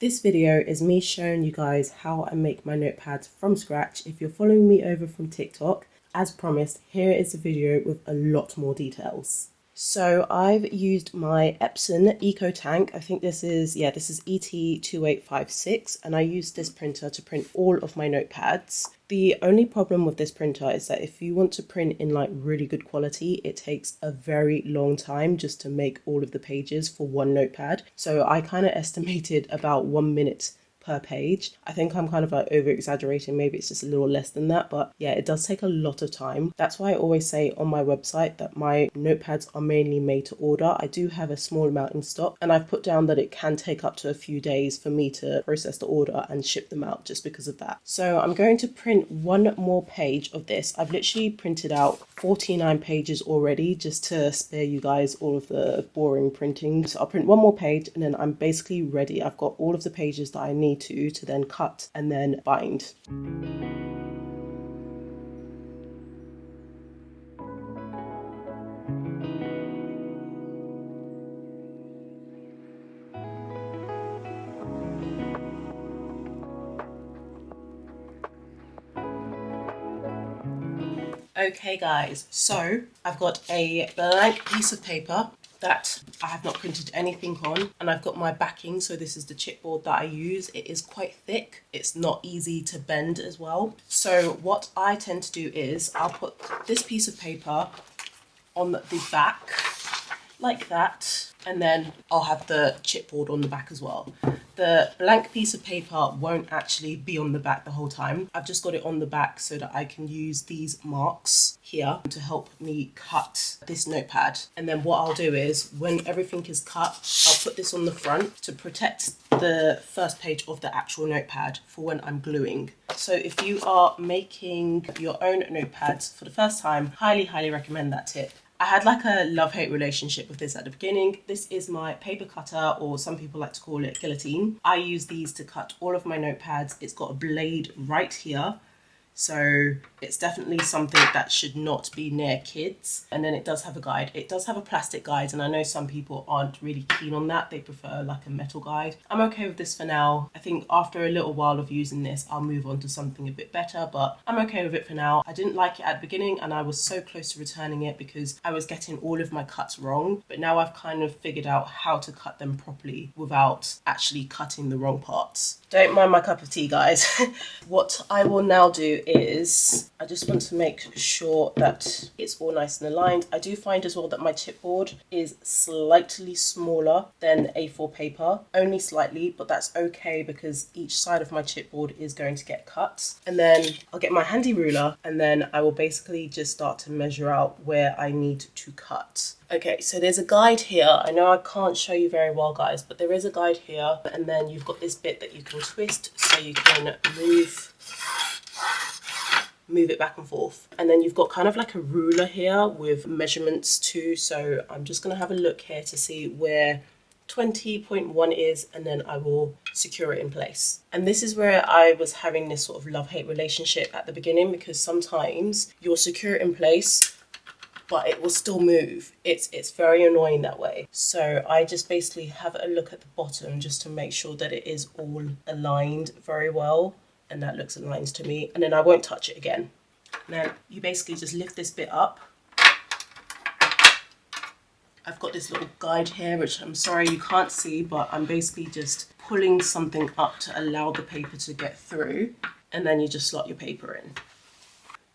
This video is me showing you guys how I make my notepads from scratch. If you're following me over from TikTok, as promised, here is a video with a lot more details. So I've used my Epson Eco Tank. I think this is ET2856, and I used this printer to print all of my notepads. The only problem with this printer is that if you want to print in like really good quality, it takes a very long time just to make all of the pages for one notepad. So I kind of estimated about 1 minute per page. I think I'm kind of like over exaggerating, maybe it's just a little less than that, but yeah, it does take a lot of time. That's why I always say on my website that my notepads are mainly made to order. I do have a small amount in stock, and I've put down that it can take up to a few days for me to process the order and ship them out just because of that. So I'm going to print one more page of this. I've literally printed out 49 pages already just to spare you guys all of the boring printing. So I'll print one more page and then I'm basically ready. I've got all of the pages that I need to then cut and then bind. Okay guys, so I've got a blank piece of paper that I have not printed anything on, and I've got my backing, so this is the chipboard that I use. It is quite thick, it's not easy to bend as well. So what I tend to do is I'll put this piece of paper on the back like that, and then I'll have the chipboard on the back as well. The blank piece of paper won't actually be on the back the whole time. I've just got it on the back so that I can use these marks here to help me cut this notepad. And then what I'll do is when everything is cut, I'll put this on the front to protect the first page of the actual notepad for when I'm gluing. So if you are making your own notepads for the first time, highly recommend that tip. I had like a love-hate relationship with this at the beginning. This is my paper cutter, or some people like to call it guillotine. I use these to cut all of my notepads. It's got a blade right here, so it's definitely something that should not be near kids. And then it does have a guide. It does have a plastic guide, and I know some people aren't really keen on that. They prefer like a metal guide. I'm okay with this for now. I think after a little while of using this, I'll move on to something a bit better, but I'm okay with it for now. I didn't like it at the beginning, and I was so close to returning it because I was getting all of my cuts wrong, but now I've kind of figured out how to cut them properly without actually cutting the wrong parts. Don't mind my cup of tea, guys. What I will now do is I just want to make sure that it's all nice and aligned. I do find as well that my chipboard is slightly smaller than A4 paper, only slightly, but that's okay because each side of my chipboard is going to get cut. And then I'll get my handy ruler, and then I will basically just start to measure out where I need to cut. Okay, so there's a guide here. I know I can't show you very well, guys, but there is a guide here, and then you've got this bit that you can twist so you can move it back and forth. And then you've got kind of like a ruler here with measurements too. So I'm just gonna have a look here to see where 20.1 is, and then I will secure it in place. And this is where I was having this sort of love-hate relationship at the beginning, because sometimes you'll secure it in place, but it will still move. It's very annoying that way. So I just basically have a look at the bottom just to make sure that it is all aligned very well, and that looks aligned to me, and then I won't touch it again. Now you basically just lift this bit up. I've got this little guide here, which I'm sorry you can't see, but I'm basically just pulling something up to allow the paper to get through, and then you just slot your paper in.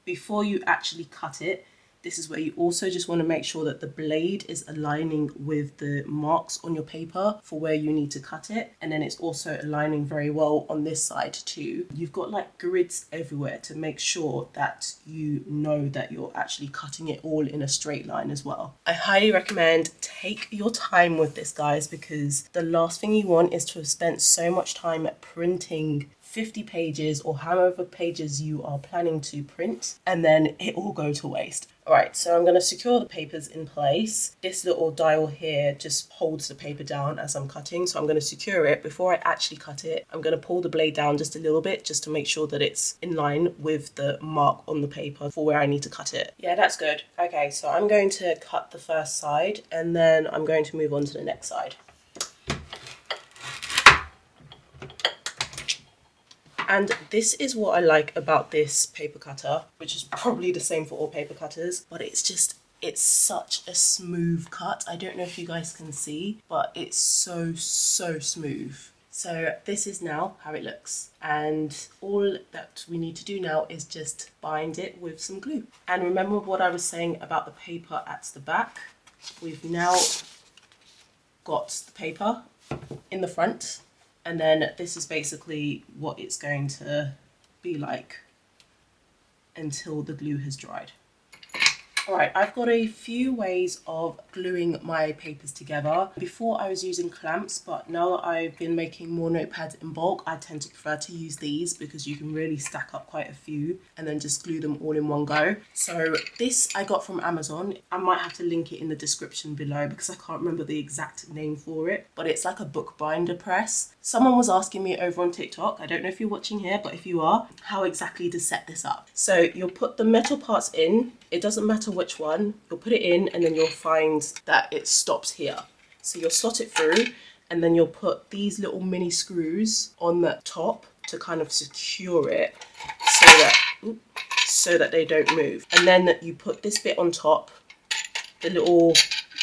Before you actually cut it, this is where you also just want to make sure that the blade is aligning with the marks on your paper for where you need to cut it. And then it's also aligning very well on this side too. You've got like grids everywhere to make sure that you know that you're actually cutting it all in a straight line as well. I highly recommend take your time with this, guys, because the last thing you want is to have spent so much time printing 50 pages or however pages you are planning to print, and then it all go to waste. All right, so I'm going to secure the papers in place. This little dial here just holds the paper down as I'm cutting, so I'm going to secure it. Before I actually cut it, I'm going to pull the blade down just a little bit just to make sure that it's in line with the mark on the paper for where I need to cut it. Yeah, that's good. Okay, so I'm going to cut the first side, and then I'm going to move on to the next side. And this is what I like about this paper cutter, which is probably the same for all paper cutters, but it's such a smooth cut. I don't know if you guys can see, but it's so smooth. So this is now how it looks, and all that we need to do now is just bind it with some glue. And remember what I was saying about the paper at the back? We've now got the paper in the front, and then this is basically what it's going to be like until the glue has dried. Alright, I've got a few ways of gluing my papers together. Before I was using clamps, but now that I've been making more notepads in bulk, I tend to prefer to use these because you can really stack up quite a few and then just glue them all in one go. So this I got from Amazon. I might have to link it in the description below because I can't remember the exact name for it, but it's like a bookbinder press. Someone was asking me over on TikTok, I don't know if you're watching here, but if you are, how exactly to set this up. So you'll put the metal parts in. It doesn't matter which one, you'll put it in and then you'll find that it stops here. So you'll slot it through and then you'll put these little mini screws on the top to kind of secure it so that they don't move. And then you put this bit on top, the little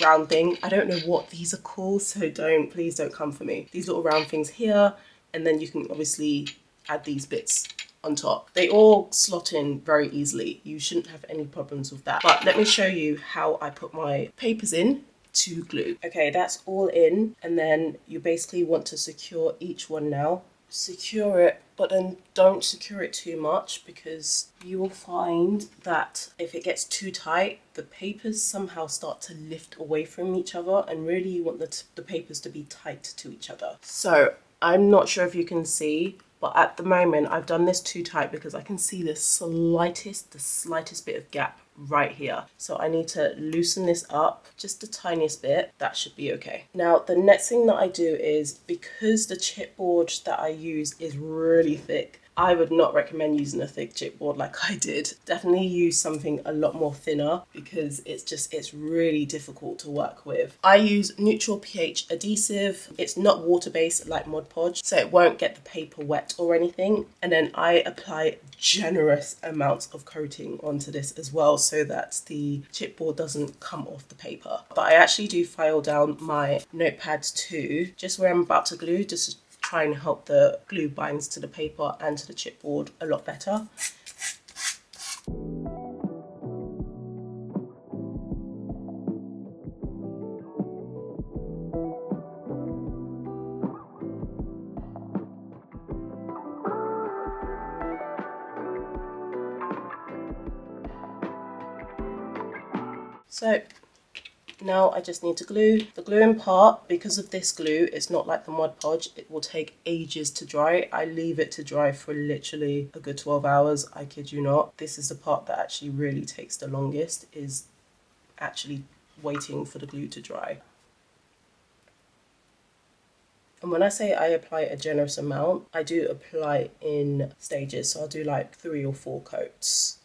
round thing. I don't know what these are called, so please don't come for me. These little round things here, and then you can obviously add these bits on top. They all slot in very easily. You shouldn't have any problems with that. But let me show you how I put my papers in to glue. Okay, that's all in, and then you basically want to secure each one now. Secure it, but then don't secure it too much because you will find that if it gets too tight, the papers somehow start to lift away from each other, and really you want the papers to be tight to each other. So I'm not sure if you can see, but at the moment I've done this too tight because I can see the slightest bit of gap right here. So I need to loosen this up just the tiniest bit. That should be okay. Now the next thing that I do is, because the chipboard that I use is really thick, I would not recommend using a thick chipboard like I did. Definitely use something a lot more thinner because it's really difficult to work with. I use neutral pH adhesive. It's not water-based like Mod Podge, so it won't get the paper wet or anything. And then I apply generous amounts of coating onto this as well so that the chipboard doesn't come off the paper. But I actually do file down my notepads too, just where I'm about to glue, just try and help the glue binds to the paper and to the chipboard a lot better. So now I just need to glue. The gluing part, because of this glue, it's not like the Mod Podge. It will take ages to dry. I leave it to dry for literally a good 12 hours. I kid you not. This is the part that actually really takes the longest, is actually waiting for the glue to dry. And when I say I apply a generous amount, I do apply in stages. So I'll do like 3 or 4 coats.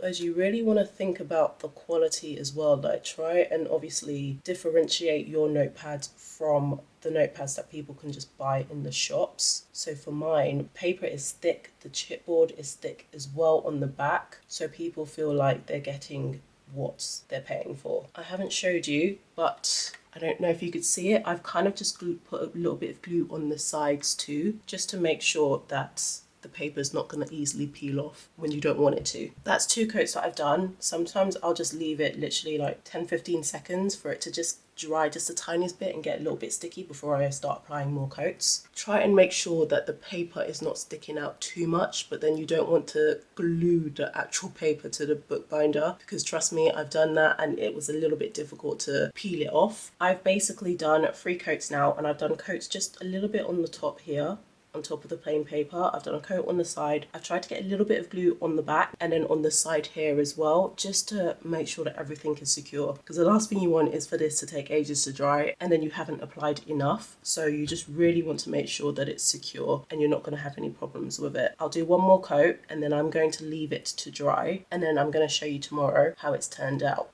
Guys, you really want to think about the quality as well. Like, try and obviously differentiate your notepads from the notepads that people can just buy in the shops. So for mine, paper is thick, the chipboard is thick as well on the back, so people feel like they're getting what they're paying for. I haven't showed you, but I don't know if you could see it. I've kind of just put a little bit of glue on the sides too, just to make sure that the paper's not going to easily peel off when you don't want it to. That's 2 coats that I've done. Sometimes I'll just leave it literally like 10-15 seconds for it to just dry just the tiniest bit and get a little bit sticky before I start applying more coats. Try and make sure that the paper is not sticking out too much, but then you don't want to glue the actual paper to the bookbinder, because trust me, I've done that and it was a little bit difficult to peel it off. I've basically done 3 coats now, and I've done coats just a little bit on the top here, on top of the plain paper. I've done a coat on the side. I've tried to get a little bit of glue on the back and then on the side here as well, just to make sure that everything is secure. Because the last thing you want is for this to take ages to dry and then you haven't applied enough. So you just really want to make sure that it's secure and you're not going to have any problems with it. I'll do one more coat and then I'm going to leave it to dry, and then I'm going to show you tomorrow how it's turned out.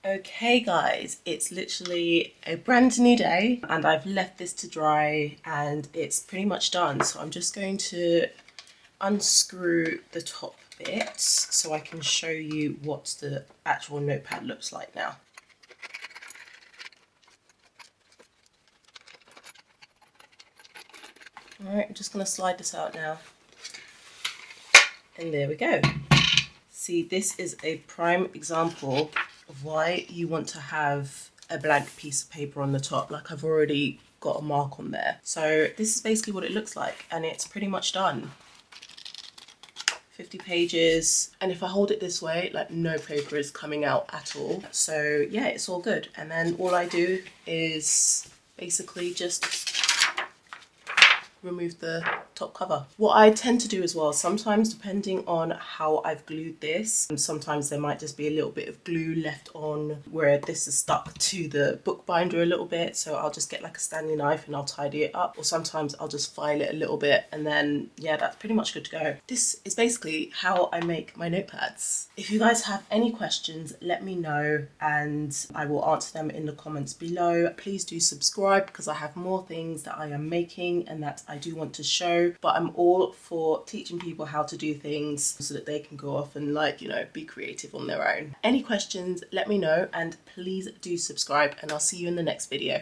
Okay guys, it's literally a brand new day and I've left this to dry and it's pretty much done. So I'm just going to unscrew the top bits so I can show you what the actual notepad looks like now. Alright, I'm just going to slide this out now. And there we go. See, this is a prime example of why you want to have a blank piece of paper on the top. Like, I've already got a mark on there. So this is basically what it looks like and it's pretty much done. 50 pages, and if I hold it this way, like no paper is coming out at all. So yeah, it's all good. And then all I do is basically just remove the top cover. What I tend to do as well, sometimes depending on how I've glued this, sometimes there might just be a little bit of glue left on where this is stuck to the bookbinder a little bit, so I'll just get like a Stanley knife and I'll tidy it up, or sometimes I'll just file it a little bit and then yeah, that's pretty much good to go. This is basically how I make my notepads. If you guys have any questions, let me know and I will answer them in the comments below. Please do subscribe because I have more things that I am making and that I do want to show, but I'm all for teaching people how to do things so that they can go off and, like, you know, be creative on their own. Any questions, let me know, and please do subscribe, and I'll see you in the next video.